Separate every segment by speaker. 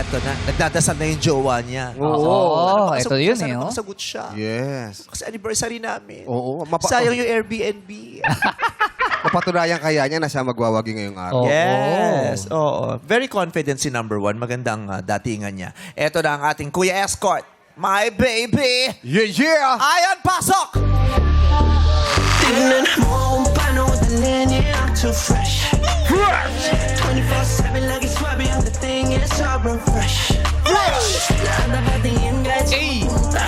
Speaker 1: Eto na, nagdadasal na yung jowa niya.
Speaker 2: Oo, ito yun
Speaker 1: Sana
Speaker 2: eh. Oh.
Speaker 1: makasagot siya.
Speaker 3: Yes.
Speaker 1: Kasi anniversary namin.
Speaker 3: Oo.
Speaker 1: Sayang yung Airbnb.
Speaker 3: Mapatunayan kaya niya na siya magwawagi ngayong araw.
Speaker 2: Oo.
Speaker 1: Yes. Oo. Very confident si number one. Magandang datingan niya. Eto na ang ating Kuya Escort. My baby!
Speaker 3: Yeah, yeah!
Speaker 1: Ayan, pasok!
Speaker 4: Tignan mo kung paano dalhin niya I'm too fresh 24/7 lagi swabe ang dating niya sobrang fresh Lahat na patingin kahit sa pumunta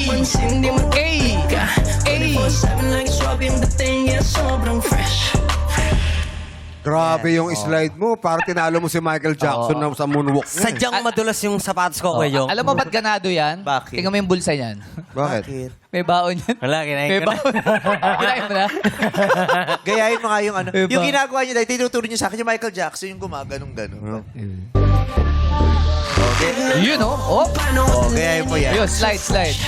Speaker 4: Pansin di magkika 24/7 lagi swabe ang dating niya sobrang fresh
Speaker 3: Grabe yung slide mo. Parang tinalo mo si Michael Jackson na sa moonwalk niya.
Speaker 5: Sadyang madulas yung sapatos ko, Kuya Jong.
Speaker 2: Alam mo ba't ganado yan?
Speaker 1: Bakit?
Speaker 2: Tingnan mo yung bulsa niyan.
Speaker 3: Bakit?
Speaker 2: May baon yan.
Speaker 5: Wala, kinain
Speaker 2: May
Speaker 5: ko na.
Speaker 2: baon. Kinain mo na?
Speaker 1: Gayahin mo nga yung ano.
Speaker 2: Iba.
Speaker 1: Yung ginagawa niya dahil tinuturo niya sa akin yung Michael Jackson, yung gumaganong-ganon.
Speaker 2: Yun, oh.
Speaker 4: Paano
Speaker 1: Gayahin mo yan.
Speaker 2: Yun, slide, slide.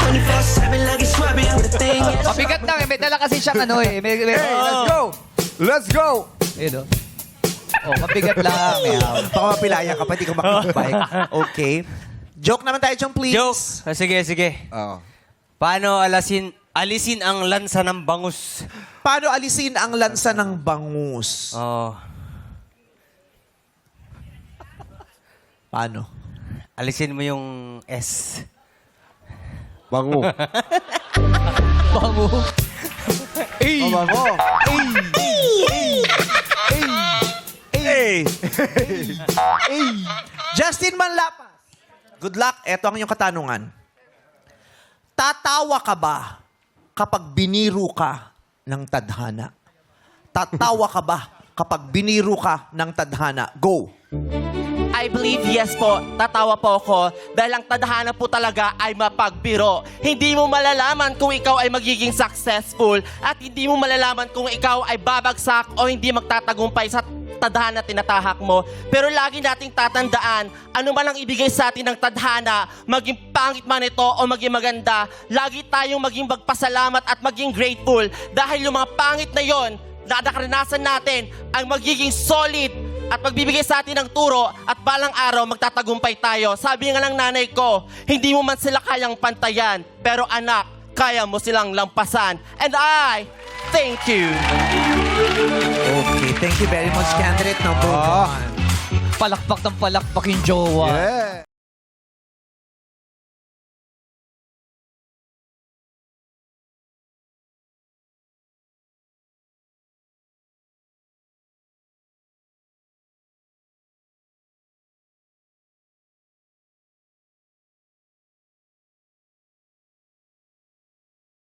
Speaker 4: 24/7 lagi swabe ang dating niya
Speaker 2: Mabigat lang eh. May dala kasi siyang ano eh. Let's go!
Speaker 3: Let's go!
Speaker 2: Ayun, oh. Oh, mabigat lang. May hawak.
Speaker 1: Baka mapilaya ka pa, di ka makikibike. Okay. Joke naman tayo, Chong, please.
Speaker 5: Joke. Sige, sige.
Speaker 3: Oo.
Speaker 5: Paano alisin ang lansa ng bangus?
Speaker 1: Paano alisin ang lansa ng bangus?
Speaker 5: Oh,
Speaker 1: Paano?
Speaker 5: alisin mo yung S.
Speaker 3: Bango.
Speaker 2: Bango.
Speaker 3: Bango.
Speaker 1: Justin Manlapas. Good luck. Eto ang iyong katanungan. Tatawa ka ba kapag biniru ka ng tadhana? Tatawa ka ba kapag biniru ka ng tadhana? Go.
Speaker 6: I believe yes po. Tatawa po ako dahil ang tadhana po talaga ay mapagbiro. Hindi mo malalaman kung ikaw ay magiging successful at hindi mo malalaman kung ikaw ay babagsak o hindi magtatagumpay sa tadhana tinatahak mo. Pero lagi nating tatandaan, ano man ang ibigay sa atin ng tadhana, maging pangit man ito o maging maganda, lagi tayong maging magpasalamat at maging grateful dahil yung mga pangit na yon na nakaranasan natin ang magiging solid at magbibigay sa atin ng turo at balang araw magtatagumpay tayo. Sabi nga ng nanay ko, hindi mo man sila kayang pantayan, pero anak, kaya mo silang lampasan. And I thank you.
Speaker 1: Okay. Thank you very much, candidate number one.
Speaker 2: Palakpak ng palakpak yung jowa.
Speaker 3: Yeah.